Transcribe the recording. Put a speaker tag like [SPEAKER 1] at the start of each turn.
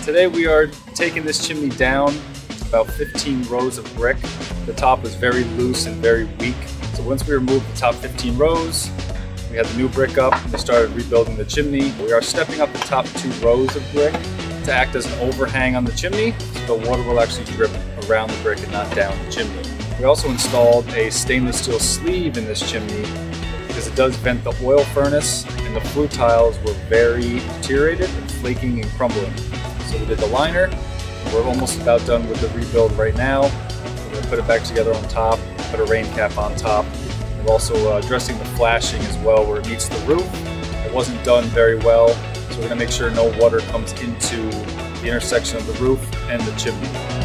[SPEAKER 1] Today we are taking this chimney down, about 15 rows of brick. The top was very loose and very weak. So once we removed the top 15 rows, we had the new brick up and we started rebuilding the chimney. We are stepping up the top 2 rows of brick to act as an overhang on the chimney, so the water will actually drip around the brick and not down the chimney. We also installed a stainless steel sleeve in this chimney because it does vent the oil furnace, and the flue tiles were very deteriorated and flaking and crumbling. So we did the liner. We're almost about done with the rebuild right now. We're going to put it back together on top, put a rain cap on top. We're also addressing the flashing as well where it meets the roof. It wasn't done very well, so we're going to make sure no water comes into the intersection of the roof and the chimney.